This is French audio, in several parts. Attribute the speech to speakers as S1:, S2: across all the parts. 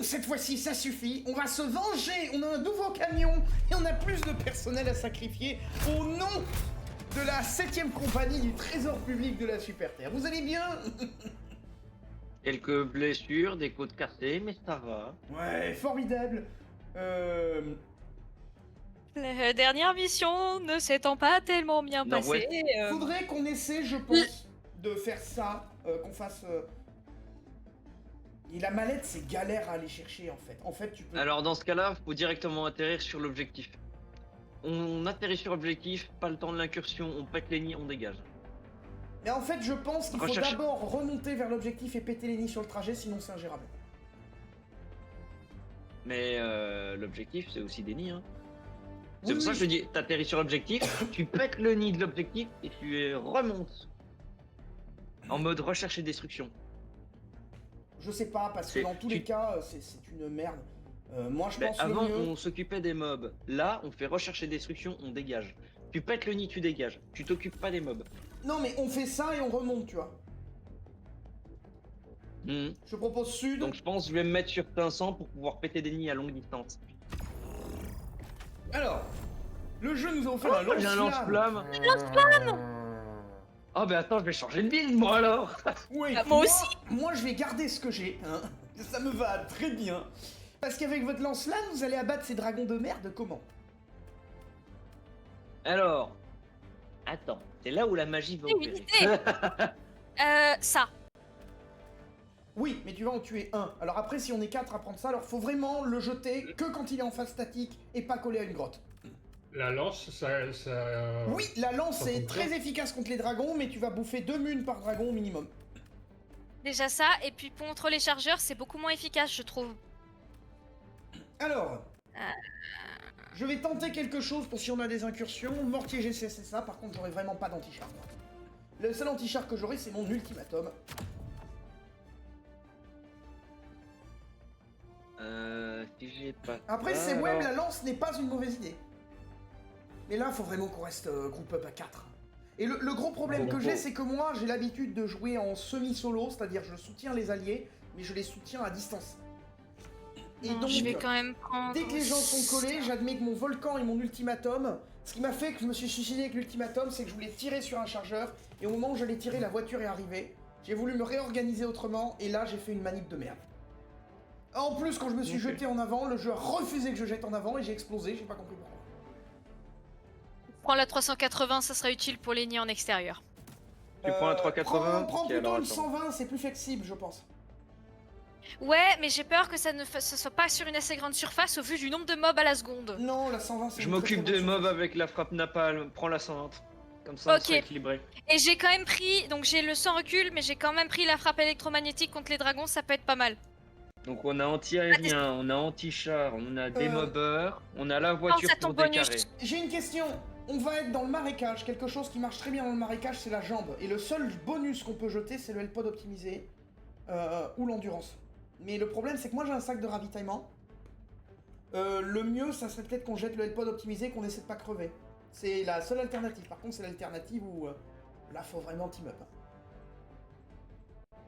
S1: cette fois-ci, ça suffit. On va se venger. On a un nouveau camion et on a plus de personnel à sacrifier au nom de la 7ème compagnie du trésor public de la Super Terre. Vous allez bien?
S2: Quelques blessures, des côtes cassées, mais ça va.
S1: Ouais, formidable.
S3: La dernière mission ne s'étant pas tellement bien
S2: Non,
S3: passée.
S1: Faudrait qu'on essaie, je pense, de faire ça, qu'on fasse... Et la mallette, c'est galère à aller chercher, en fait. En fait, tu peux...
S2: Alors dans ce cas-là, faut directement atterrir sur l'objectif. On atterrit sur l'objectif, pas le temps de l'incursion, on pète les nids, on dégage.
S1: Mais en fait, je pense qu'il faut
S2: Recherche.
S1: d'abord remonter vers l'objectif et péter les nids sur le trajet, sinon c'est ingérable.
S2: Mais l'objectif, c'est aussi des nids. Hein. C'est
S1: Oui,
S2: pour ça
S1: oui.
S2: que je te dis, t'atterris sur l'objectif, tu pètes le nid de l'objectif et tu remontes. En mode recherche et destruction.
S1: Je sais pas, parce que
S2: C'est-
S1: dans tous
S2: tu-
S1: les cas, c'est une merde. Moi, je
S2: Ben,
S1: pense
S2: avant,
S1: le mieux...
S2: on s'occupait des mobs. Là, on fait recherche et destruction, on dégage. Tu pètes le nid, tu dégages. Tu t'occupes pas des mobs.
S1: Non, mais on fait ça et on remonte, tu vois.
S2: Mhm.
S1: Je propose sud.
S2: Donc je pense que je vais me mettre sur 500 pour pouvoir péter des nids à longue distance.
S1: Alors, le jeu nous a offert un
S2: Oh, j'ai un
S1: lance-flamme.
S2: lance-flamme. Oh ben attends, je vais changer de build moi alors.
S1: Oui,
S3: Moi aussi.
S1: Moi, je vais garder ce que j'ai, hein. Ça me va très bien. Parce qu'avec votre lance-flamme, vous allez abattre ces dragons de merde comment?
S2: Alors, attends, c'est là où la magie va
S3: J'ai une
S2: opérer.
S3: idée. Ça.
S1: Oui, mais tu vas en tuer un. Alors après, si on est 4 à prendre ça, alors faut vraiment le jeter que quand il est en phase statique et pas collé à une grotte.
S4: La lance, ça...
S1: Oui, la lance
S4: ça
S1: est
S4: fonctionne.
S1: très efficace contre les dragons, mais tu vas bouffer 2 munes par dragon au minimum.
S3: Déjà ça, et puis contre les chargeurs, c'est beaucoup moins efficace, je trouve.
S1: Alors, je vais tenter quelque chose pour si on a des incursions. Mortier GC, c'est ça. Par contre, j'aurai vraiment pas d'anti-char. Le seul anti-char que j'aurai, c'est mon ultimatum.
S2: Si j'ai pas.
S1: Après,
S2: ça,
S1: c'est web,
S2: alors-
S1: la lance n'est pas une mauvaise idée. Mais là, faut vraiment qu'on reste group up à 4. Et le gros problème
S4: Bon,
S1: que j'ai,
S4: bon.
S1: c'est que moi, j'ai l'habitude de jouer en semi-solo, c'est-à-dire je soutiens les alliés, mais je les soutiens à distance. Et
S3: Non,
S1: donc,
S3: je vais quand même prendre...
S1: dès que les gens sont collés, j'admets que mon volcan et mon ultimatum, ce qui m'a fait que je me suis suicidé avec l'ultimatum, c'est que je voulais tirer sur un chargeur, et au moment où j'allais tirer, la voiture est arrivée. J'ai voulu me réorganiser autrement, et là, j'ai fait une manip de merde. En plus, quand je me suis
S2: Ok.
S1: jeté en avant, le jeu a refusé que je jette en avant, et j'ai explosé, j'ai pas compris pourquoi.
S3: Prends la 380, ça sera utile pour les nids en extérieur.
S2: Tu prends la 380.
S1: Prends
S2: Ok,
S1: plutôt
S2: alors,
S1: une
S2: attends.
S1: 120, c'est plus flexible, je pense.
S3: Ouais, mais j'ai peur que ça ne ce soit pas sur une assez grande surface au vu du nombre de mobs à la seconde.
S1: Non, la 120, c'est
S2: Je
S1: une
S2: m'occupe
S1: très,
S2: des
S1: très
S2: mobs
S1: bonne
S2: avec la frappe napalm. Prends la 120. Comme ça, on
S3: Ok.
S2: sera équilibré.
S3: Et j'ai quand même pris, donc j'ai le sans recul, mais j'ai quand même pris la frappe électromagnétique contre les dragons, ça peut être pas mal.
S2: Donc on a anti-aérien, on a anti-char, on a des mobbers, on a la voiture
S3: ça
S2: pour
S3: tombe bonus.
S2: décarrer.
S1: J'ai une question. On va être dans le marécage. Quelque chose qui marche très bien dans le marécage, c'est la jambe. Et le seul bonus qu'on peut jeter, c'est le L-Pod optimisé ou l'endurance. Mais le problème, c'est que moi j'ai un sac de ravitaillement. Le mieux, ça serait peut-être qu'on jette le L-Pod optimisé et qu'on essaie de pas crever. C'est la seule alternative. Par contre, c'est l'alternative où là, faut vraiment team up.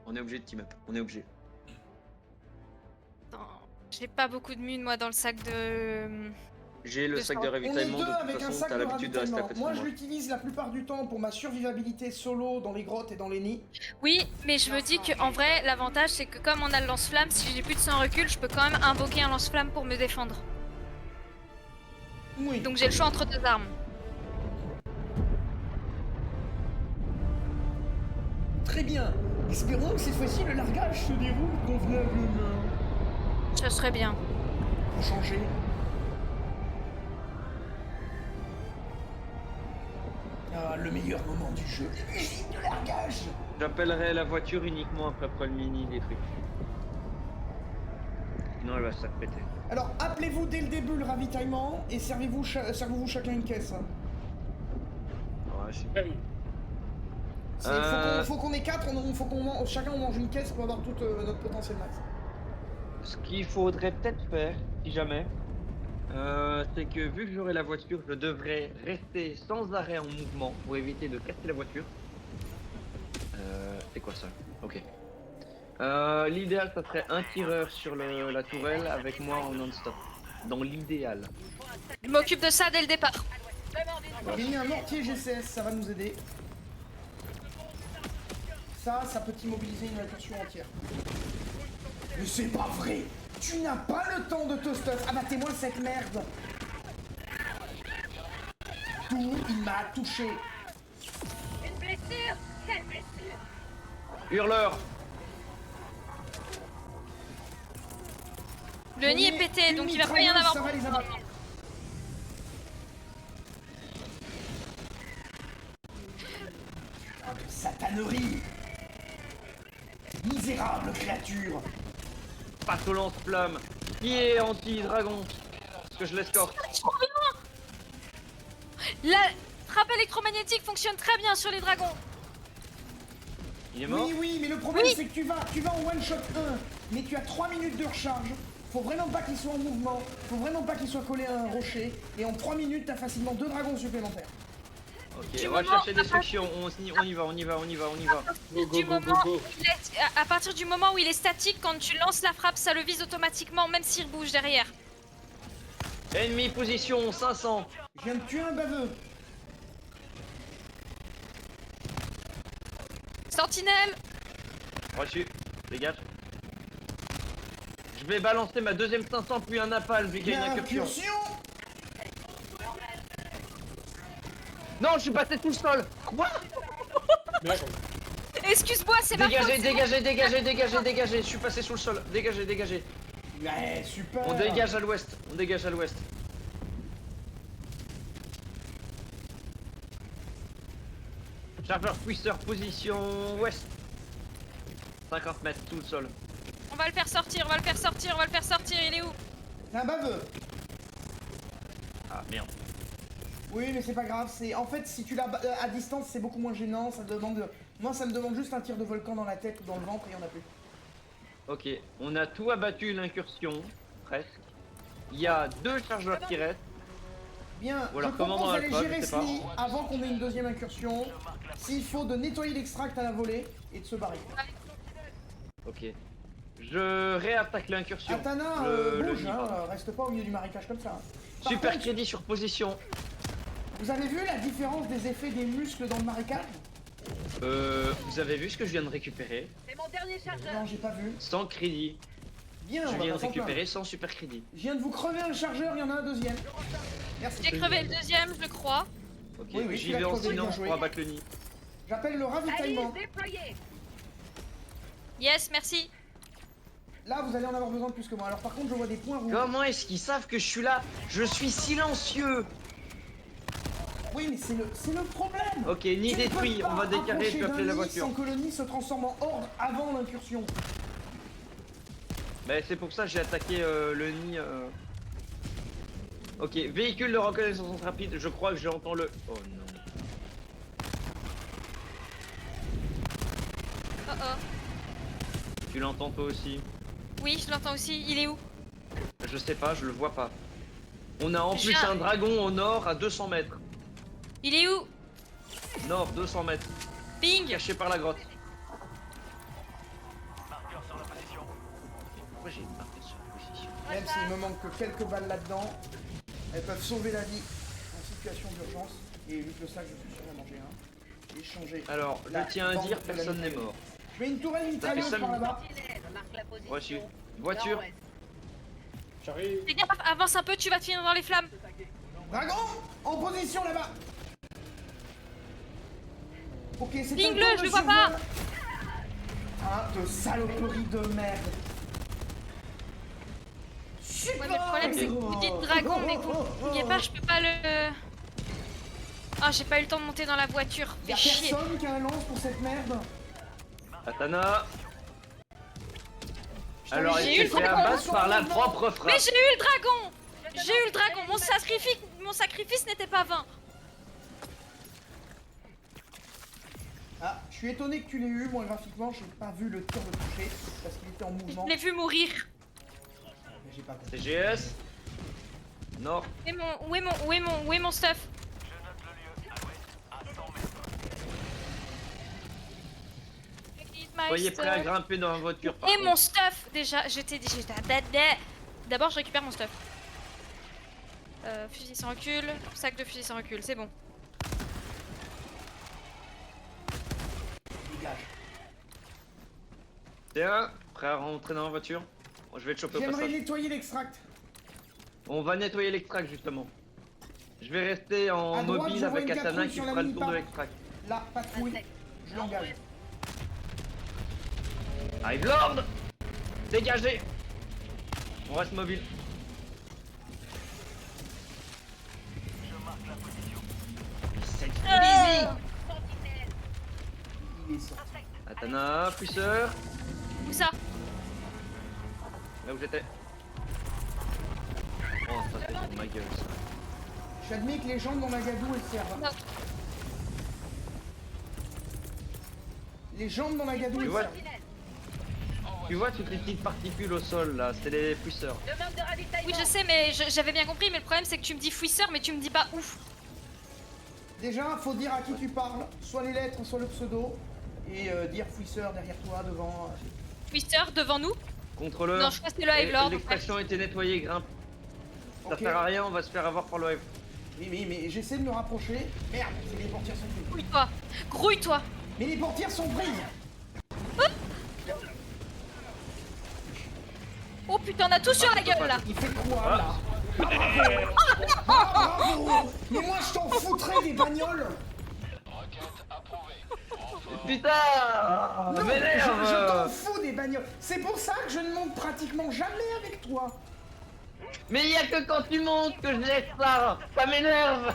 S2: On est obligé de team up, on est obligé.
S3: Attends, j'ai pas beaucoup de munes moi dans le sac de...
S2: J'ai le sac de
S1: On est
S2: ravitaillement,
S1: deux
S2: de toute
S1: avec un
S2: façon,
S1: sac
S2: t'as
S1: de
S2: l'habitude de rester à
S1: ravitaillement.
S2: côté
S1: Moi,
S2: de
S1: je
S2: moi.
S1: l'utilise la plupart du temps pour ma survivabilité solo dans les grottes et dans les nids.
S3: Oui, mais je me dis que en vrai, l'avantage c'est que comme on a le lance-flamme, si j'ai plus de 100 recul, je peux quand même invoquer un lance-flamme pour me défendre.
S1: Oui.
S3: Donc j'ai le choix entre deux armes.
S1: Très bien. Espérons que cette fois-ci, le largage se déroule convenablement.
S3: Ce serait bien.
S1: Pour changer. Ah, le meilleur moment du jeu. Les musiques de largage.
S2: J'appellerai la voiture uniquement après le mini, les trucs. Sinon elle va se faire péter.
S1: Alors, appelez-vous dès le début le ravitaillement et servez-vous chacun une caisse. hein.
S2: Ouais, je-
S1: Faut qu'on ait 4, chacun on mange une caisse pour avoir tout notre potentiel max.
S2: Ce qu'il faudrait peut-être faire, si jamais, c'est que vu que j'aurai la voiture, je devrais rester sans arrêt en mouvement pour éviter de casser la voiture. C'est quoi ça? Ok. L'idéal, ça serait un tireur sur la tourelle avec moi en non-stop. Dans l'idéal.
S3: Je m'occupe de ça dès le départ.
S1: J'ai mis un mortier GCS, ça va nous aider. Ça peut t'immobiliser une incursion entière. Mais c'est pas vrai! Tu n'as pas le temps de te stuff! Abattez-moi cette merde! Tout, il m'a touché!
S5: Une blessure? Quelle blessure?
S2: Hurleur.
S3: Le nid est pété, donc il va pas y en avoir.
S1: Ça va les abattre. Ah, de satanerie! Misérable créature!
S2: Passe au lance-flamme. Qui est anti-dragon? Parce que je l'escorte.
S3: La frappe électromagnétique fonctionne très bien sur les dragons.
S2: Il est mort?
S1: Oui, mais le problème
S3: Oui.
S1: c'est que tu vas en one shot 1, mais tu as 3 minutes de recharge. Faut vraiment pas qu'il soit en mouvement, faut vraiment pas qu'il soit collé à un rocher, et en 3 minutes t'as facilement 2 dragons supplémentaires.
S2: Ok,
S3: Du
S2: on va
S3: moment-
S2: chercher des sections. On y va.
S4: Go, go,
S3: Du
S4: go, go,
S3: moment
S4: go.
S3: où il est- à partir du moment où il est statique, quand tu lances la frappe, ça le vise automatiquement, même s'il bouge derrière.
S2: Ennemi position 500.
S1: Je viens de tuer un baveux.
S3: Sentinelle.
S2: Reçu. Dégage. Je vais balancer ma deuxième 500 puis un napalm vu qu'il y a une incursion.
S1: Incursion!
S2: Non, je suis passé tout seul. Quoi?
S4: Merde.
S3: Excuse-moi, c'est ma faute.
S2: Dégagez. Je suis passé sous le sol. Dégagez.
S1: Ouais, super!
S2: On dégage à l'ouest. Chargeur puisseur position ouest. 50 mètres sous le sol.
S3: On va le faire sortir, il est où?
S1: C'est un baveux!
S2: Ah merde.
S1: Oui, mais c'est pas grave, c'est... En fait, si tu l'as à distance, c'est beaucoup moins gênant, ça demande... Moi, ça me demande juste un tir de volcan dans la tête ou dans le ventre et il y en a plus.
S2: Ok, on a tout abattu l'incursion, presque. Il y a 2 chargeurs qui restent.
S1: Bien,
S2: Ou alors
S1: je
S2: commandant
S1: propose d'aller
S2: Alpha,
S1: gérer
S2: je sais
S1: ce
S2: pas.
S1: nid avant qu'on ait une deuxième incursion. S'il faut, de nettoyer l'extract à la volée et de se barrer.
S2: Ok. Je réattaque l'incursion.
S1: Atana,
S2: Le
S1: bouge,
S2: nid,
S1: hein,
S2: pardon.
S1: reste pas au milieu du marécage comme ça. Par
S2: Super
S1: contre,
S2: crédit sur position.
S1: vous avez vu la différence des effets des muscles dans le marécage?
S2: Vous avez vu ce que je viens de récupérer?
S5: C'est mon dernier chargeur.
S1: Non, j'ai pas vu.
S2: Sans crédit.
S1: Bien,
S2: Je
S1: on va
S2: viens
S1: pas
S2: de
S1: s'en
S2: récupérer
S1: plaindre.
S2: sans super crédit.
S1: Je viens de vous crever un chargeur, il y en a un deuxième. Merci.
S3: J'ai crevé le deuxième, je le crois.
S2: Ok,
S1: Oui,
S2: j'y
S1: tu l'as
S2: vais en
S1: crevé,
S2: sinon
S1: bien joué.
S2: pour abattre le nid.
S1: J'appelle le ravitaillement.
S5: Alice déployée.
S3: Yes, merci.
S1: Là, vous allez en avoir besoin de plus que moi. Alors par contre, je vois des points rouges.
S2: Comment est-ce qu'ils savent que je suis là? Je suis silencieux.
S1: Oui, mais c'est le problème.
S2: Ok, nid
S1: Tu ne
S2: détruit,
S1: peux pas
S2: on va décarrer,
S1: approcher
S2: je vais appeler
S1: d'un
S2: la
S1: nid
S2: voiture.
S1: sans que le nid se transforme en horde avant l'incursion.
S2: Bah c'est pour ça que j'ai attaqué le nid. Ok, véhicule de reconnaissance rapide, je crois que j'entends le... Oh non.
S3: Oh.
S2: Tu l'entends toi aussi?
S3: Oui, je l'entends aussi. Il est où?
S2: Je sais pas, je le vois pas. On a en plus
S3: J'ai
S2: un dragon au nord à 200 mètres.
S3: Il est où?
S2: Nord, 200 mètres.
S3: Ping.
S2: Caché par la grotte. Pourquoi j'ai une marque sur la position?
S1: Même s'il me manque que quelques balles là-dedans, elles peuvent sauver la vie en situation d'urgence. Et vu que le sac, je suis sûr d'en manger un. Échanger.
S2: Alors,
S1: la
S2: je tiens à
S1: vente
S2: dire,
S1: de la
S2: personne n'est
S1: mitrailleuse.
S2: mort.
S1: Je mets une tourelle mitrailleuse
S2: Ça fait
S1: par là-bas.
S5: Sentinelle, marque la position.
S2: Reçu. Voiture.
S5: Nord-ouest.
S4: J'arrive.
S3: Fais gaffe, avance un peu, tu vas te finir dans les flammes.
S1: Dragon en position là-bas. Ok, c'est un
S3: Ligne
S1: tour
S3: bleue,
S1: de
S3: je le vois
S1: survol.
S3: pas.
S1: Ah, de saloperie de merde. Super.
S3: Ouais, mais le problème c'est que vous dites dragon, mais que vous ne pouviez pas, je peux pas le... Ah, j'ai pas eu le temps de monter dans la voiture.
S1: Y'a
S3: Fais chier.
S1: personne qui a un lance pour cette merde.
S2: Atana. Alors,
S3: J'ai
S2: il
S3: eu
S2: s'est
S3: le
S2: fait
S3: dragon.
S2: abattre par la propre
S3: Mais
S2: frappe.
S3: j'ai eu le dragon. J'ai eu le dragon. Mon sacrifice n'était pas vain.
S1: Ah, je suis étonné que tu l'aies eu. Moi, graphiquement, j'ai pas vu le tir de toucher parce qu'il était en
S3: Je
S1: mouvement.
S3: l'ai vu mourir.
S1: Mais j'ai pas compris.
S2: CGS. Nord.
S3: Où est mon stuff?
S2: Soyez prêts à
S3: stuff.
S2: grimper dans la voiture. par
S3: Et
S2: contre.
S3: mon stuff, déjà, j'étais D'abord, je récupère mon stuff. Fusil sans recul, sac de fusil sans recul, c'est bon.
S1: Dégage.
S2: Tiens, prêt à rentrer dans la voiture? Bon, je vais te choper au
S1: J'aimerais
S2: passage.
S1: nettoyer l'extract.
S2: On va nettoyer l'extract justement. Je vais rester en
S1: À droite,
S2: mobile
S1: je vois
S2: avec
S1: une
S2: Katana
S1: patrouille
S2: qui
S1: sur la
S2: fera le tour de
S1: mini-part.
S2: l'extract.
S1: Là, patrouille. Je l'engage.
S2: Arrive Lord! Dégagez! On reste mobile. C'est easy!
S5: Sentinelle.
S1: Il est sorti.
S2: Katana, puisseur.
S3: Où ça?
S2: Là où j'étais. Oh, ça c'est sur ma gueule ça.
S1: J'admets que les jambes dans ma gadou elles servent.
S3: Non.
S1: Les jambes dans ma gadou
S2: Tu
S1: elles
S2: vois,
S1: servent.
S5: Sentinelle.
S2: tu vois toutes les petites particules au sol là, c'est les puisseurs.
S5: Demande de ravitaillement.
S3: Oui, je sais, mais j'avais bien compris, mais le problème c'est que tu me dis fouisseur, mais tu me dis pas ouf.
S1: Déjà, faut dire à qui tu parles, soit les lettres, soit le pseudo, et dire fouisseur derrière toi, devant.
S3: Fouisseur devant nous?
S2: Contrôleur.
S3: Non, je crois que c'est le Hive Lord.
S2: L'extraction a été nettoyée, grimpe. Ça
S1: Ok.
S2: sert à rien, on va se faire avoir par le Hive.
S1: Oui, mais j'essaie de me rapprocher. Merde, les portières sont prises.
S3: Grouille-toi. Grouille-toi.
S1: Mais les portières sont prises.
S3: Oh putain, on a tout sur la gueule là.
S1: Il fait quoi là bravo. Mais moi je t'en foutrais des bagnoles.
S2: Putain!
S1: Non, je
S2: M'énerve!
S1: t'en fous des bagnoles. C'est pour ça que je ne monte pratiquement jamais avec toi.
S2: Mais il y a que quand tu montes que je laisse ça! Ça m'énerve!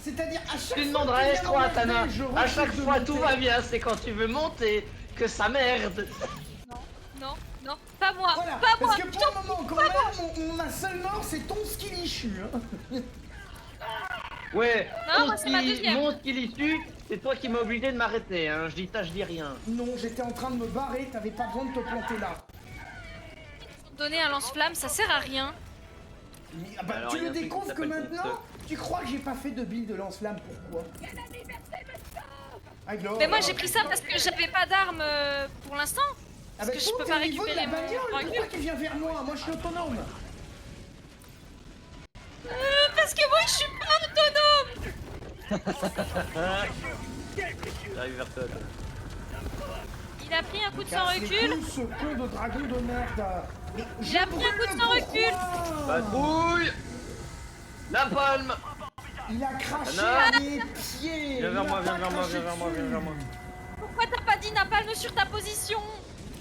S1: C'est-à-dire à chaque
S2: Tu
S1: fois
S2: demanderas
S1: que
S2: escroc à
S1: m'emmerder,
S2: Tana!
S1: je
S2: À
S1: refuse
S2: chaque
S1: de
S2: fois
S1: monter.
S2: tout va bien, c'est quand tu veux monter que ça merde!
S3: Non, non, pas moi.
S1: Voilà,
S3: Pas moi.
S1: parce que pour le moment, quand même, ma seule mort, c'est ton skilichu. Hein.
S2: Ouais,
S3: Non,
S2: ton
S3: moi, c'est ma
S2: ski-
S3: deuxième.
S2: mon skill issu, c'est toi qui m'as obligé de m'arrêter, hein. Je dis rien.
S1: Non, j'étais en train de me barrer, t'avais pas besoin de te planter là.
S3: Donner un lance-flamme, ça sert à rien.
S1: Mais,
S2: Alors,
S1: tu
S2: il y a
S1: le
S2: un truc qui
S1: découvres que
S2: s'appelle
S1: maintenant
S2: Monster.
S1: tu crois que j'ai pas fait de build de lance-flamme, pourquoi Alors,
S3: Mais moi j'ai pris ça parce que j'avais pas d'armes pour l'instant.
S1: Ah
S3: parce que je peux pas
S1: au niveau de la
S3: récupérer mon
S1: bagnole,
S3: recul.
S1: pourquoi tu viens vers moi? Moi je suis autonome.
S3: Parce que moi je suis pas autonome.
S2: J'arrive vers toi.
S3: Il a pris un coup de sang
S1: Casse les
S3: recul.
S1: couilles, ce con de dragon de merde. Mais
S3: Il a pris un coup de sang recul.
S2: Patrouille! La palme!
S1: Il a craché
S2: Anna
S1: à mes pieds.
S2: Viens vers
S1: Il
S2: moi,
S1: a
S2: viens
S1: pas
S2: vers moi,
S1: craché
S2: viens vers moi, viens
S1: dessus.
S2: vers moi.
S3: Pourquoi t'as pas dit napalm sur ta position?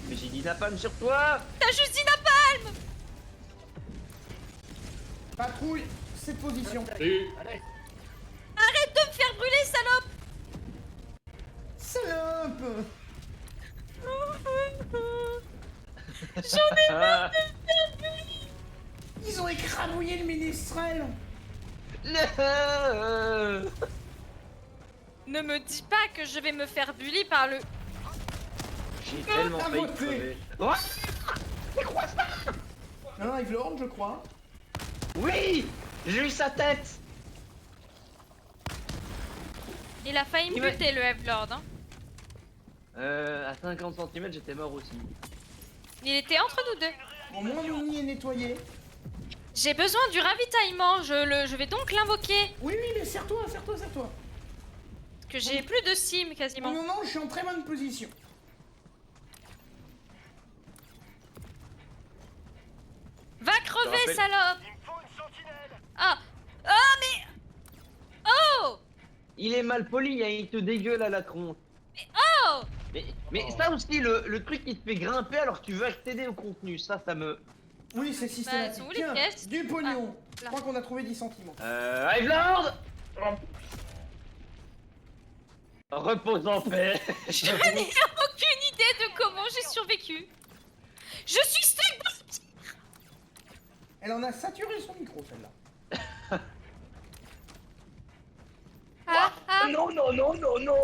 S2: Mais j'ai dit la palme sur toi!
S3: T'as juste dit napalm.
S1: Patrouille, cette position.
S4: Salut.
S3: Arrête de me faire brûler, salope.
S1: Salope.
S3: J'en ai
S2: Ah,
S1: Ils ont écrabouillé le ménestrel.
S2: le-
S3: Ne me dis pas que je vais me faire bully par le...
S2: J'ai tellement
S1: t'as
S2: failli
S1: voté.
S2: crever. Ouais. C'est quoi ça?
S1: Un Hive Lord, je crois.
S2: Oui! J'ai eu sa tête!
S3: Il a failli me
S2: Il va-
S3: buter le Hive Lord. Hein.
S2: À 50 cm, j'étais mort aussi.
S3: Il était entre nous deux.
S1: Au moins Mouni est nettoyé.
S3: J'ai besoin du ravitaillement. Je vais donc l'invoquer.
S1: Oui, mais serre-toi, serre-toi, serre-toi.
S3: Parce que j'ai plus de sim
S1: Pour
S3: quasiment.
S1: le moment, je suis en très bonne position.
S3: Va crever,
S2: rappelle-
S3: salope. Ah. Oh, mais... Oh.
S2: Il est mal poli, hein, il te dégueule à la tronche.
S3: Oh.
S2: Mais ça aussi, le truc qui te fait grimper alors que tu veux accéder au contenu, ça me...
S1: Oui, c'est systématique.
S3: sont où les
S1: Tiens,
S3: pièces
S1: du pognon.
S3: Ah,
S1: Je
S3: là.
S1: crois qu'on a trouvé 10 sentiments.
S2: Hive Lord! Repose en paix.
S3: Je n'ai aucune idée de comment j'ai survécu. Je suis stuck dans...
S1: Elle en a saturé son micro, celle-là.
S3: Ah.
S2: Non, non, non, non, non!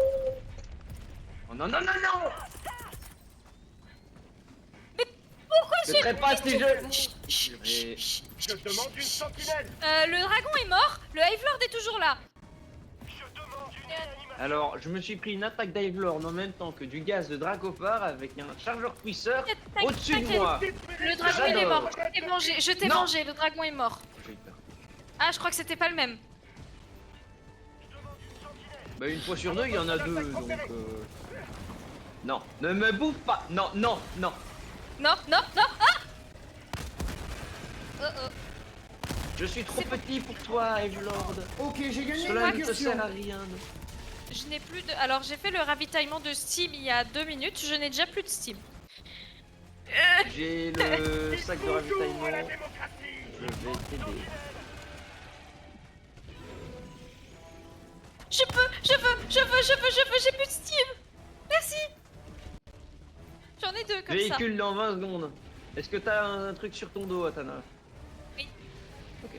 S2: Oh, non, non, non, non!
S3: Pourquoi
S2: Je
S3: j'ai...
S2: serais pas si je...
S3: Chut, chut,
S2: Et-
S3: chut,
S6: Je demande une sentinelle.
S3: Le dragon est mort, le Hive Lord est toujours là.
S6: Je demande une réanimation.
S2: Alors, je me suis pris une attaque d'Ivelorn en même temps que du gaz de Dracophare avec un chargeur cuisseur au-dessus de moi.
S3: Le dragon il est
S2: J'adore.
S3: mort. Je t'ai
S2: Non.
S3: mangé, le dragon est mort.
S2: J'ai eu peur.
S3: Ah, je crois que c'était pas le même.
S2: Bah, une fois sur deux, il y en a deux, donc... Non, ne me bouffe pas. Non, non, non.
S3: Non, non, non. Ah oh, oh.
S2: Je suis trop petit pour toi, Evelord.
S1: Ok, j'ai gagné
S2: Cela ne te
S1: l'incursion.
S2: sert à rien.
S3: Je n'ai plus de... Alors, j'ai fait le ravitaillement de Steam il y a 2 minutes. Je n'ai déjà plus de Steam.
S2: J'ai le sac de ravitaillement. Je vais t'aider.
S3: Je veux, j'ai plus de Steam. Merci. J'en ai 2 comme ça.
S2: Véhicule dans 20 secondes. Est-ce que t'as un truc sur ton dos, Atana?
S3: Oui.
S2: Ok.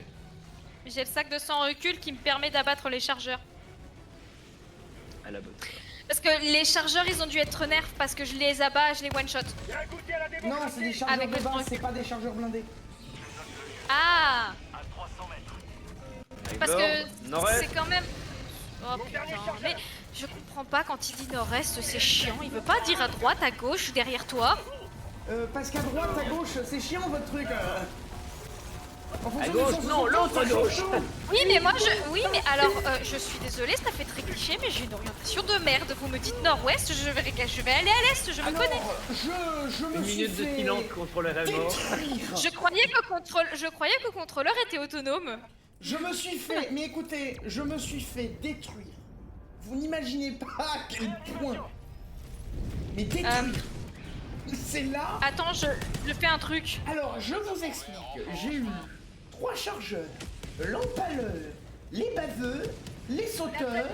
S3: J'ai le sac de sang recul qui me permet d'abattre les chargeurs.
S2: À la bonne.
S3: Parce que les chargeurs, ils ont dû être nerfs parce que je les abats, je les one-shot.
S1: Non, c'est des chargeurs
S3: Avec
S1: de
S3: le
S1: base,
S3: truc.
S1: c'est pas des chargeurs blindés.
S3: Ah, parce que
S2: Evelord, Nord-Est.
S3: c'est quand même... Oh putain, mais je comprends pas quand il dit nord-est, c'est chiant. Il veut pas dire à droite, à gauche, derrière toi.
S1: Parce qu'à droite, à gauche, c'est chiant votre truc. En
S2: À
S1: fonction du
S2: gauche,
S1: sens
S2: non,
S1: du
S2: l'autre
S1: sens,
S2: gauche.
S1: ça change tout.
S3: Oui, mais moi je... Oui, mais alors, je suis désolée, ça fait très cliché, mais j'ai une orientation de merde. Vous me dites nord-ouest, je vais aller à l'est, je me
S1: Alors,
S3: connais.
S1: je me
S2: Une
S1: suis
S2: minute de
S1: fait
S2: silence, contrôleur est mort.
S1: détruire.
S3: Je croyais que le contrôleur était autonome.
S1: Je me suis fait, mais écoutez, je me suis fait détruire. Vous n'imaginez pas à quel point. Mais détruire. C'est là.
S3: Attends, je fais un truc.
S1: Alors, je vous explique. J'ai eu 3 chargeurs, l'empaleur, les baveux, les sauteurs.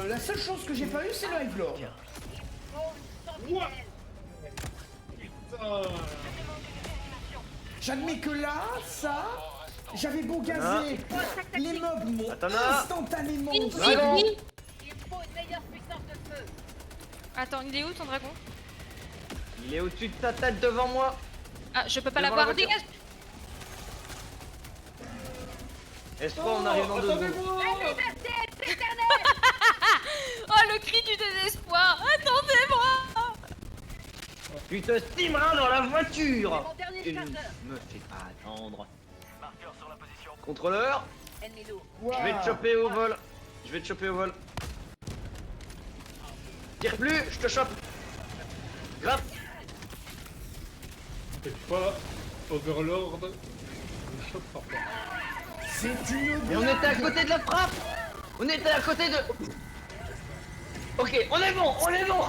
S1: La seule chose que j'ai pas eu, c'est le Hivelord. J'admets que là, ça, j'avais beau gazer, les mobs m'ont
S2: Atana.
S1: instantanément
S3: Oui,
S1: tué.
S3: oui, oui.
S5: Il me faut une meilleure puissance de feu.
S3: Attends, il est où ton dragon?
S2: Il est au-dessus de ta tête devant moi.
S3: Ah, je peux pas
S2: Devant
S3: l'avoir,
S2: la voiture.
S3: dégage.
S2: Est-ce qu'on arrive dans 2 secondes?
S5: La liberté est éternelle.
S3: Oh, le cri du désespoir. Attendez-moi.
S2: Tu te stimeras dans la voiture.
S5: Mon dernier
S2: Tu ne
S5: chargeur.
S2: me fais pas attendre. Contrôleur,
S5: Ennemi lourd.
S2: je vais te choper au vol. Je vais te choper au vol. Tire plus, je te chope. Grave.
S4: T'inquiète pas, Overlord ne chopera pas.
S1: C'est une
S2: Mais on était à côté de la frappe. On était à côté de... Ok, on est bon, on est bon.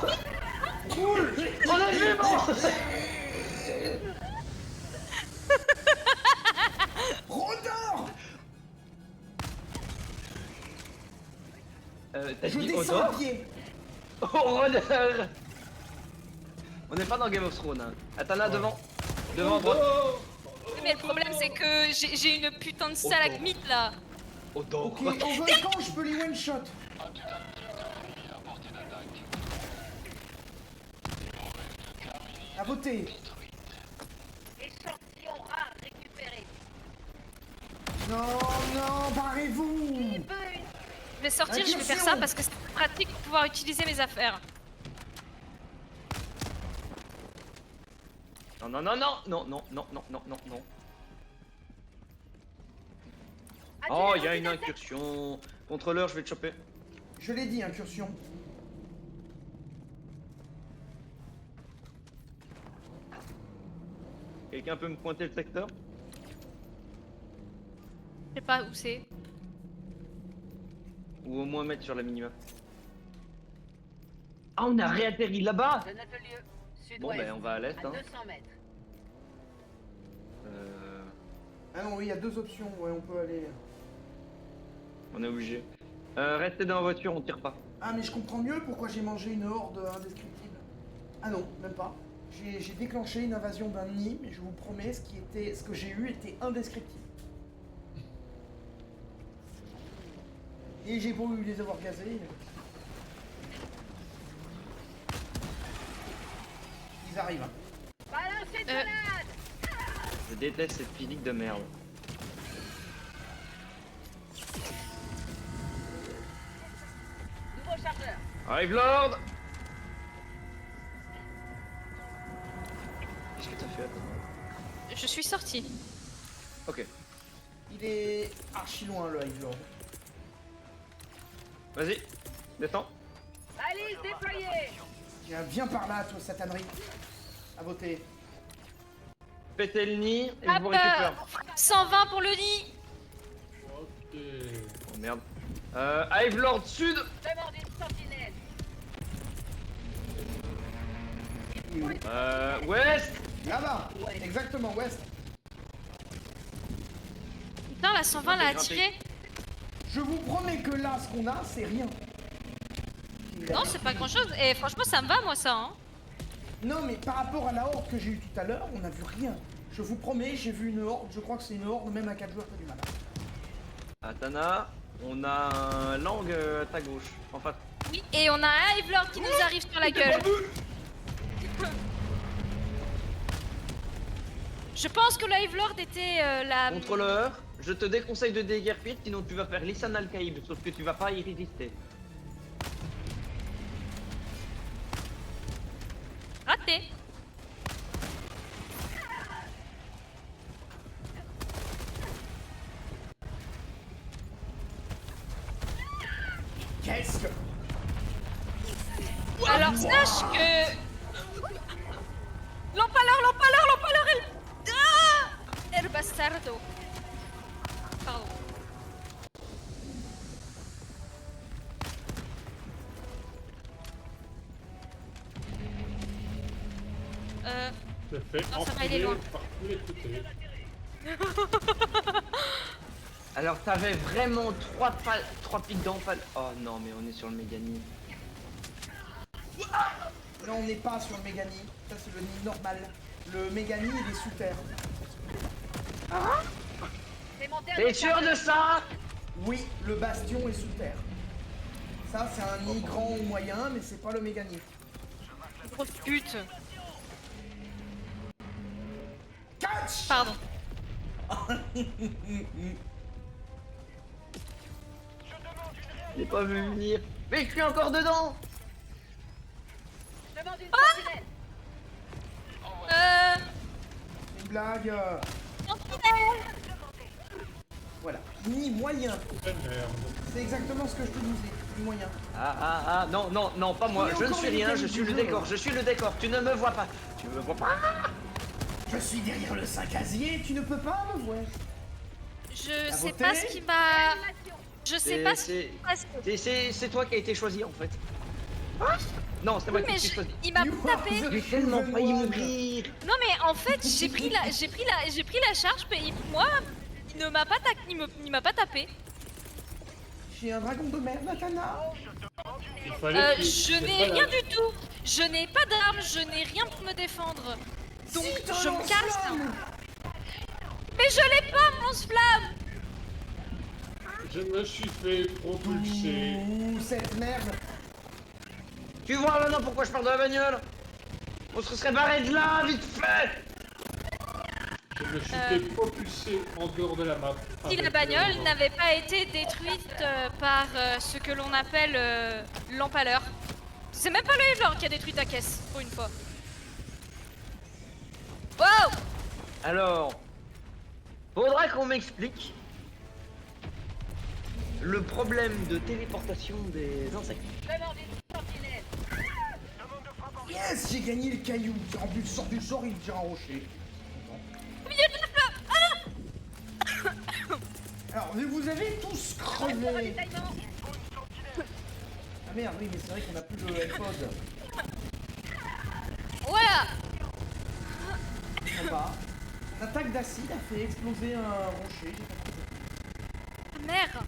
S1: cool.
S2: On est bon.
S1: Rodor.
S2: T'as
S1: Je
S2: dit
S1: descends
S2: Odor?
S1: à pied.
S2: Oh, Rodor. On n'est pas dans Game of Thrones. Hein. Atana devant. Devant à droite.
S3: Mais le problème, c'est que j'ai une putain de stalagmite là.
S2: Odor.
S1: Ok, au volcan, je peux les one shot. À voter.
S5: Échantillon rare récupéré.
S1: Non, non, barrez-vous.
S5: Il veut une
S3: Je vais sortir, je vais faire ça parce que c'est pratique pour pouvoir utiliser mes affaires.
S2: Non, non, non, non, non, non, non, non, non, non, non. Oh, il y a une incursion. Contrôleur, je vais te choper.
S1: Je l'ai dit, incursion.
S2: Quelqu'un peut me pointer le secteur?
S3: Je sais pas où c'est.
S2: Ou au moins mettre sur la minimap. Ah, on a réatterri là-bas.
S5: de notre lieu.
S2: Bon,
S5: Sud-ouest.
S2: ben, on va à l'est,
S5: À
S2: hein.
S5: 200 mètres.
S1: Ah non, oui, il y a 2 options. Ouais, on peut aller.
S2: On est obligé. Restez dans la voiture, on tire pas.
S1: Ah, mais je comprends mieux pourquoi j'ai mangé une horde indescriptible. Ah non, même pas. J'ai déclenché une invasion d'un nid, mais je vous promets, ce que j'ai eu était indescriptible. Et j'ai beau les avoir gazés. Ils arrivent. Hein.
S5: Balancez de grenade.
S2: Je déteste cette physique de merde. Arrive Lord. Qu'est-ce que t'as fait attends?
S3: Je suis sortie.
S2: Ok.
S1: Il est archi loin le Hive Lord.
S2: Vas-y, descends.
S5: Balise déployée.
S1: Viens par là, toi, satanerie. À voter.
S2: Pétez le nid et je
S3: Hop,
S2: vous récupère.
S3: 120 pour le nid.
S4: Ok.
S2: Oh merde. Hive Lord Sud.
S5: Demande une sentinelle.
S2: Ouest.
S1: Là-bas, exactement, ouest.
S3: Putain, la 120 l'a attiré.
S1: Je vous promets que là, ce qu'on a, c'est rien.
S3: Non, c'est pas grand chose. Et franchement, ça me va, moi, ça. Hein.
S1: Non, mais par rapport à la horde que j'ai eue tout à l'heure, on a vu rien. Je vous promets, j'ai vu une horde, je crois que c'est une horde, même à 4 joueurs, t'as du mal.
S2: Atana, on a un Lang à ta gauche, en face.
S3: Oui, et on a un Hive Lord qui nous arrive sur la gueule. Je pense que le Hive Lord était la...
S2: Contrôleur, je te déconseille de déguerpir, sinon tu vas faire Lissan al-Kaïb, sauf que tu vas pas y résister.
S3: Raté.
S1: Qu'est-ce que...
S3: Alors sache que... L'empaleur, elle... Ah El bastardo. Pardon.
S4: Je fais
S3: Non, ça va, il est
S4: enfiler
S3: loin.
S4: par tous les côtés.
S2: Alors t'avais vraiment 3 pics d'empale. Oh non mais on est sur le Mégani.
S1: Non, on n'est pas sur le Mégani. Ça, c'est le nid normal. Le Mégani, il est sous terre.
S5: C'est mon
S2: T'es
S5: dernier
S2: sûr
S5: cadeau.
S2: de ça?
S1: Oui, le bastion est sous terre. Ça, c'est un nid grand ou moyen, mais c'est pas le Mégani.
S3: Grosse pute.
S1: Catch!
S3: Pardon.
S2: J'ai pas vu venir. Mais je suis encore dedans.
S5: Demande une
S3: Ah
S5: sentinelle.
S1: Une blague.
S3: Sentinelle.
S1: Voilà. Nid moyen.
S4: Eh merde.
S1: C'est exactement ce que je te disais. Nid moyen.
S2: Ah, non, pas moi.
S1: Il y a
S2: Je ne
S1: encore
S2: suis
S1: les
S2: rien, je
S1: mécaniques
S2: suis
S1: du
S2: le
S1: jeu.
S2: décor, je suis le décor. Tu ne me vois pas. Tu me vois pas.
S1: Je suis derrière le 5 casier, tu ne peux pas me voir.
S3: Je
S1: T'as
S3: sais
S1: voté
S3: pas ce qui m'a... Je sais pas ce qui m'a passé.
S2: C'est toi qui as été choisi en fait. Non, c'est moi
S3: Oui,
S2: qui
S3: mais
S2: t'ai choisi.
S3: il m'a
S1: You
S3: tapé.
S1: are the
S2: J'ai tellement failli
S1: chosen one.
S2: mourir.
S3: Non mais en fait j'ai pris la charge mais moi il ne m'a pas il m'a pas tapé.
S1: J'ai un dragon de mer, Natana.
S4: Il fallait que
S3: Je
S4: c'est
S3: n'ai
S4: pas
S3: rien
S4: la-
S3: du tout. Je n'ai pas d'armes, je n'ai rien pour me défendre. Donc
S1: Si, t'as
S3: je
S1: un
S3: me casse.
S1: lance-flamme.
S3: Mais je l'ai pas mon lance-flamme.
S4: Je me suis fait propulser.
S1: Ouh, cette merde.
S2: Tu vois maintenant pourquoi je pars de la bagnole? On se serait barré de là, vite fait.
S4: Je me suis fait propulser en dehors de la map.
S3: Si la
S4: avec
S3: bagnole
S4: le-
S3: n'avait pas été détruite par ce que l'on appelle l'empaleur. C'est même pas le Hive Lord qui a détruit ta caisse, pour une fois. Wow.
S2: Alors, faudra qu'on m'explique le problème de téléportation des insectes.
S5: Demande une sentinelle.
S1: Yes, j'ai gagné le caillou. En plus, sort du sort, il tire un rocher.
S3: Au milieu de la flamme.
S1: Alors, vous avez tous crevé.
S5: Ravitaillement.
S1: Ah merde, oui, mais c'est vrai qu'on a plus de iPod.
S3: Voilà.
S1: Sympa. L'attaque d'acide a fait exploser un rocher.
S3: Ah, merde.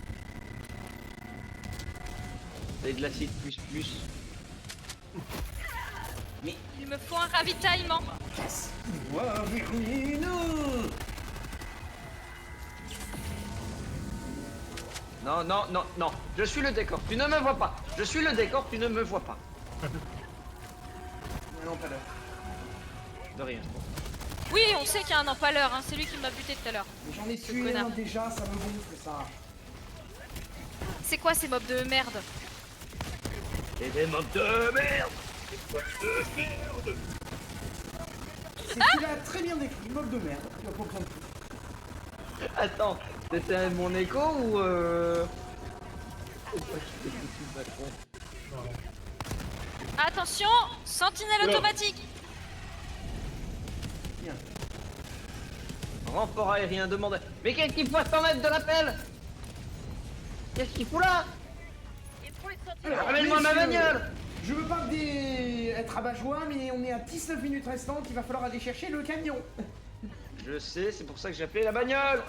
S2: C'est de l'acide plus.
S3: Il me faut un ravitaillement.
S1: Casse-toi vers nous.
S2: Non. Je suis le décor. Tu ne me vois pas. Je suis le décor. Tu ne me vois pas.
S1: Non, pas l'heure.
S2: De rien.
S3: Oui, on sait qu'il y a un empaleur, hein. C'est lui qui m'a buté tout à l'heure.
S1: Mais j'en ai
S3: Ce
S1: tué
S3: connard.
S1: un déjà, ça me gonfle ça.
S3: C'est quoi ces mobs de merde?
S2: Et des mobs de merde.
S1: Tu l'as très bien décrit, mob de merde. Tu vas pas besoin de plus.
S2: Attends, c'était mon écho ou Pourquoi je fais tout de patron?
S4: Non.
S3: Attention, sentinelle
S4: Oula.
S3: automatique.
S1: Bien.
S2: Renfort aérien demandé. Mais qu'est-ce qu'il faut à 100 mètres de l'appel? Qu'est-ce qu'il fout là?
S5: Il faut une sentinelle.
S1: Alors,
S2: Ramène-moi ma
S1: messieurs,
S2: bagnole.
S1: Je veux pas être abat-joie, mais on est à 19 minutes restantes, il va falloir aller chercher le camion.
S2: Je sais, c'est pour ça que j'ai appelé la bagnole.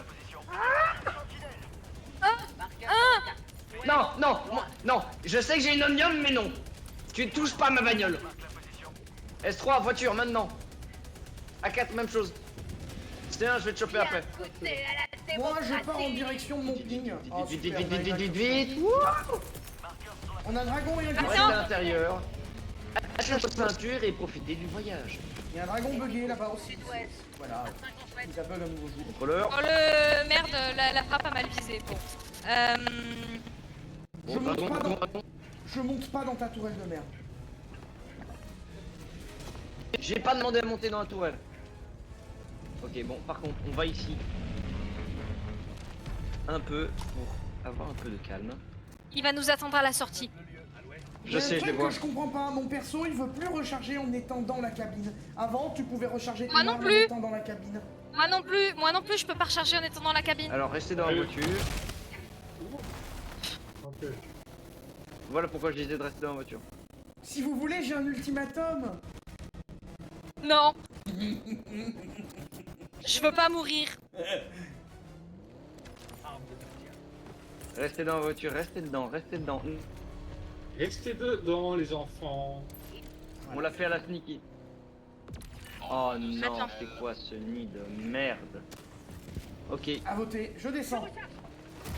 S2: Non, non, non, je sais que j'ai une omnium, mais non. Tu ne touches pas ma bagnole. S3, voiture, maintenant. A4, même chose. C1, je vais te choper après.
S1: Moi, je pars en direction de mon ping. Oh,
S2: Vite,
S1: super,
S2: vite, vite, vite, vite,
S1: vite.
S2: vite.
S1: On a un dragon et un
S2: Reste
S1: guet.
S2: à l'intérieur. Attache la ceinture et profitez du voyage.
S1: Il y a un dragon bugué là-bas aussi.
S5: Sud-ouest.
S1: Voilà,
S5: 50 mètres.
S1: ça bug un nouveau jour.
S2: Contrôleur.
S3: Oh le merde, la frappe a mal visé. Bon.
S1: Je monte pas dans ta tourelle de merde.
S2: J'ai pas demandé à monter dans la tourelle. Ok, bon, par contre, on va ici. Un peu, pour avoir un peu de calme.
S3: Il va nous attendre à la sortie.
S1: Il y a
S2: Je sais,
S1: un
S2: je les
S1: truc
S2: vois.
S1: que je comprends pas, mon perso il veut plus recharger en étant dans la cabine. Avant tu pouvais recharger
S3: Moi
S1: tes
S3: non
S1: armes en
S3: plus.
S1: étant dans la cabine.
S3: Moi non plus, je peux pas recharger en étant dans la cabine.
S2: Alors, restez dans la voiture.
S4: Ok.
S2: Voilà pourquoi je disais de rester dans la voiture.
S1: Si vous voulez, j'ai un ultimatum.
S3: Non. Je veux pas mourir.
S2: Restez dans la voiture, restez dedans, restez dedans.
S4: Restez dedans, les enfants.
S2: On l'a fait à la sneaky. Oh non,
S3: Attends.
S2: c'est quoi ce nid de merde? Ok,
S1: À voter, je descends.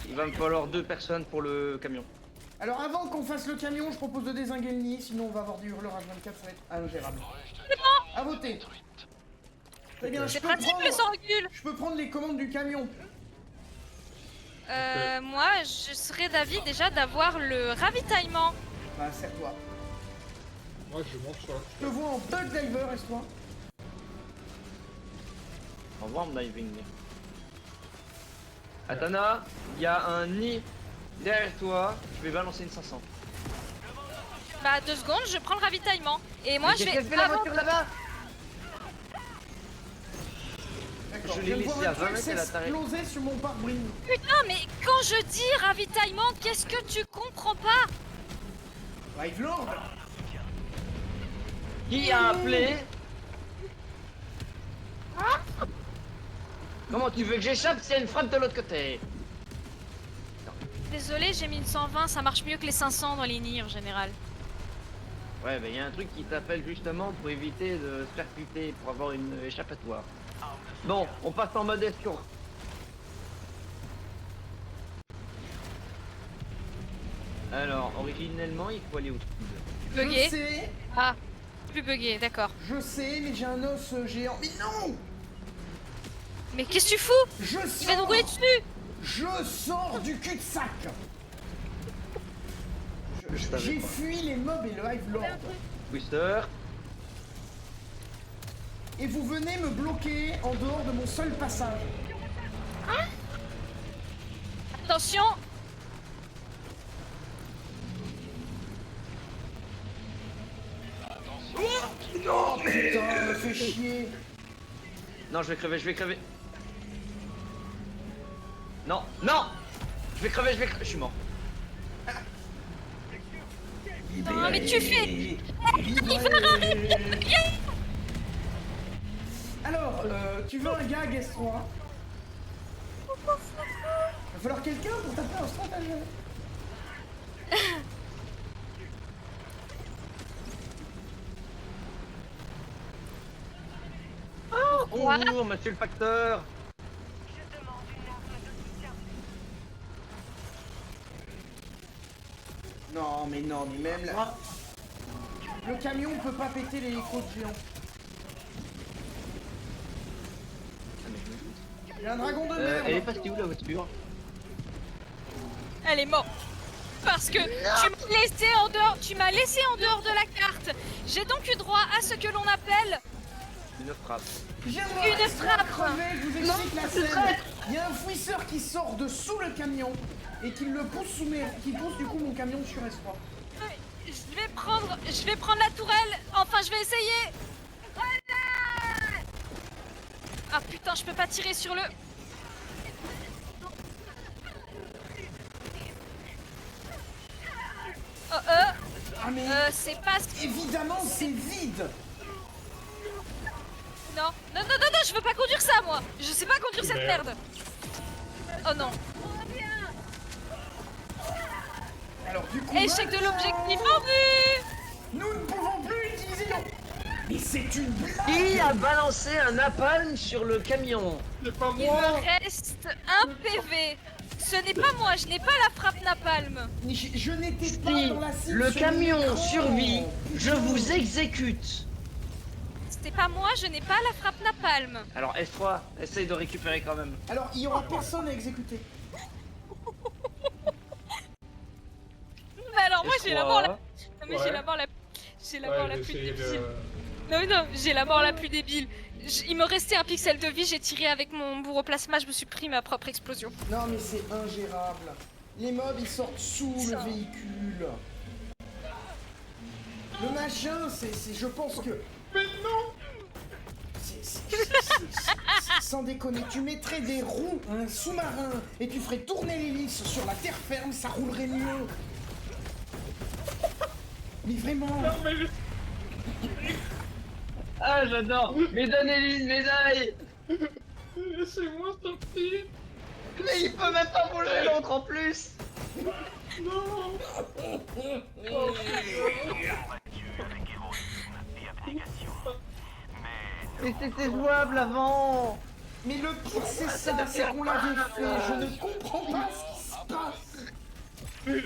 S2: il va me falloir 2 personnes pour le camion.
S1: Alors avant qu'on fasse le camion, je propose de dézinguer le nid, sinon on va avoir du hurleur H24, ça va être ingérable. À voter. Très bien,
S3: C'est pratique le sang recule.
S1: je peux prendre les commandes du camion.
S3: Moi, je serais d'avis déjà d'avoir le ravitaillement.
S1: Bah, serre-toi.
S4: Moi, je monte sur
S1: Je te vois en bug diver, reste-toi.
S2: Au revoir, mon diving. Atana, il y a un nid derrière toi. Je vais balancer une 500.
S3: Bah 2 secondes, je prends le ravitaillement. Et moi
S2: Mais
S3: je
S2: qu'est-ce
S3: vais...
S2: qu'elle fait la
S3: avant-
S2: voiture là-bas?
S1: D'accord,
S2: Je l'ai
S1: viens de
S2: laissé
S1: voir
S2: à
S1: un
S2: 20
S1: truc
S2: mètres, elle a taré.
S1: s'exploser sur mon pare-brise.
S3: Putain, mais quand je dis ravitaillement, qu'est-ce que tu comprends pas?
S1: Rivelord.
S2: Qui a appelé? Comment tu veux que j'échappe s'il y a une frappe de l'autre côté?
S3: Désolé, j'ai mis une 120, ça marche mieux que les 500 dans les nids en général.
S2: Ouais, bah il y a un truc qui t'appelle justement pour éviter de se faire buter, pour avoir une échappatoire. Bon, on passe en mode escroc. Alors, originellement, il faut aller au sud.
S3: Bugué.
S1: Je sais,
S3: Ah, plus bugué, d'accord.
S1: je sais, mais j'ai un os géant. Mais non.
S3: Mais qu'est-ce que tu fous?
S1: Je
S3: Il va nous
S1: sors.
S3: rouler dessus.
S1: Je sors du cul-de-sac.
S2: Je savais
S1: J'ai
S2: pas.
S1: fui les mobs et le Hivelord.
S2: Twister.
S1: Et vous venez me bloquer en dehors de mon seul passage.
S3: Attention.
S1: Oh putain, me fait chier.
S2: Non, je vais crever, je vais crever. Non, non. Je vais crever, je suis mort.
S3: Non, mais tu fais...
S1: Alors, tu veux un gag S3? Il va falloir quelqu'un pour taper un stratagème.
S2: Bonjour, monsieur le facteur.
S1: Non, mais même là. Le camion peut pas péter les côtes géants. Il y a un dragon de mer.
S2: Elle est partie où la voiture?
S3: Elle est morte. parce que tu m'as laissé en dehors de la carte. J'ai donc eu droit à ce que l'on appelle
S2: Une frappe.
S1: Je viens de voir
S3: Une
S1: Estra
S3: frappe.
S1: crever, je vous explique la scène. Il y a un fouisseur qui sort de sous le camion et qui le pousse qui pousse du coup mon camion sur Estra.
S3: je vais prendre la tourelle. Enfin, je vais essayer. Ah putain, je peux pas tirer sur le...
S1: Ah mais
S3: c'est pas...
S1: évidemment c'est vide.
S3: Non, je veux pas conduire ça, moi. Je sais pas conduire cette merde. Oh non.
S1: Alors du coup,
S3: Échec de l'objectif en vue.
S1: nous ne pouvons plus utiliser nos... Mais c'est une blague.
S2: Qui a balancé un napalm sur le camion?
S4: C'est pas
S3: Il
S4: moi.
S3: me reste un PV. Ce n'est pas moi, je n'ai pas la frappe napalm.
S1: Je n'étais pas
S2: Si
S1: dans la cible
S2: le
S1: sur
S2: camion
S1: l'écran.
S2: survit, je vous exécute.
S3: C'était pas moi, je n'ai pas la frappe napalm.
S2: Alors S3, essaye de récupérer quand même.
S1: Alors il y aura personne à exécuter.
S3: Mais alors moi j'ai la mort la... Non mais
S4: Ouais.
S3: j'ai la mort la...
S4: Ouais,
S3: plus
S4: j'essayais
S3: débile.
S4: de...
S3: Non, j'ai la mort la plus débile. Il me restait un pixel de vie, j'ai tiré avec mon bourreau-plasma, je me suis pris ma propre explosion.
S1: Non mais c'est ingérable. Les mobs ils sortent sous le
S3: Ça.
S1: véhicule. Le machin, je pense que...
S4: Mais non.
S1: Sans déconner, tu mettrais des roues, un sous-marin, et tu ferais tourner l'hélice sur la terre ferme, ça roulerait mieux. Mais vraiment...
S4: Non, mais je...
S2: Ah j'adore. Médaille, médaille.
S4: Laissez-moi sortir.
S2: Mais il peut même pas bouger l'autre en plus.
S4: Non.
S2: Mais c'était jouable avant.
S1: Mais le pire c'est ça, c'est qu'on l'avait fait, je ne comprends pas ce qui se passe.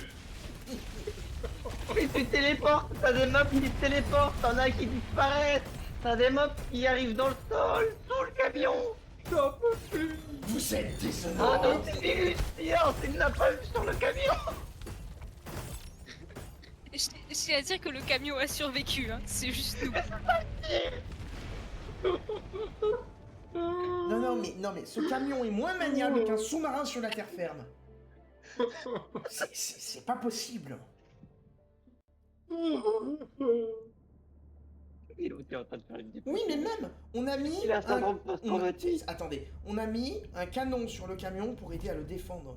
S2: Mais tu téléportes, t'as des mobs qui te téléportent, t'en as qui disparaissent, t'as des mobs qui arrivent dans le sol, sous le camion.
S4: J'en peux plus.
S1: Vous êtes des
S2: Ah
S1: honneurs.
S2: non, c'est une napalm sur le camion.
S3: Je tiens à dire que le camion a survécu, hein. C'est juste nous.
S1: Non mais ce camion est moins maniable qu'un sous-marin sur la terre ferme. C'est pas possible.
S2: Il est en train de faire une dépense.
S1: Oui, mais même, on a mis
S2: Il a ça dans le post-traumatique.
S1: Attendez, on a mis un canon sur le camion pour aider à le défendre.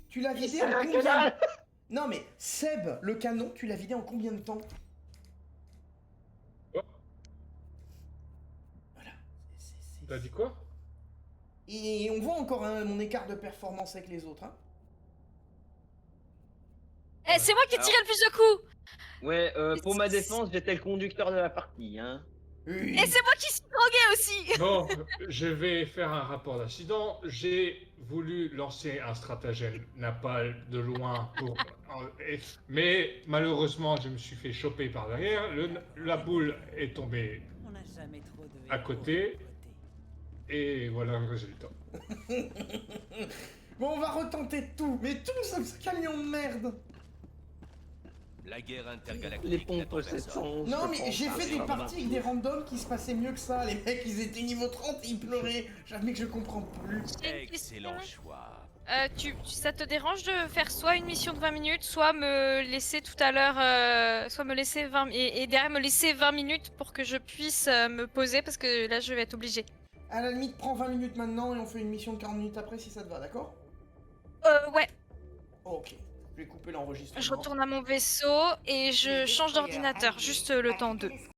S1: Tu l'as vidé
S2: C'est
S1: en
S2: un
S1: combien?
S2: canal.
S1: Non mais Seb, le canon, tu l'as vidé en combien de temps?
S4: Quoi?
S1: Voilà.
S4: T'as dit quoi?
S1: Et on voit encore hein, mon écart de performance avec les autres. Hein.
S3: Eh, c'est moi qui ai tiré le plus de coups.
S2: Ouais, pour ma défense, j'étais le conducteur de la partie, hein.
S1: Oui.
S3: Et c'est moi qui suis drogué aussi.
S4: Bon, je vais faire un rapport d'accident. J'ai voulu lancer un stratagème napalm de loin pour... Mais malheureusement, je me suis fait choper par derrière. La boule est tombée
S6: On n'a jamais trop de
S4: à côté. Et voilà le résultat.
S1: Bon, on va retenter tout, mais tout sauf ce camion de merde.
S7: La guerre intergalactique.
S2: Les pompes 711.
S1: Non, mais j'ai fait des parties avec des randoms qui se passaient mieux que ça. Les mecs, ils étaient niveau 30 et ils pleuraient. Jamais que je comprends plus.
S3: J'ai une question.
S7: Excellent choix.
S3: Ça te dérange de faire soit une mission de 20 minutes, soit me laisser tout à l'heure, soit me laisser 20 et derrière me laisser 20 minutes pour que je puisse me poser parce que là je vais être obligée.
S1: À la limite, prends 20 minutes maintenant et on fait une mission de 40 minutes après si ça te va, d'accord?
S3: Ouais,
S1: Oh, ok. Je vais couper l'enregistrement.
S3: je retourne à mon vaisseau et je change d'ordinateur, juste le temps de.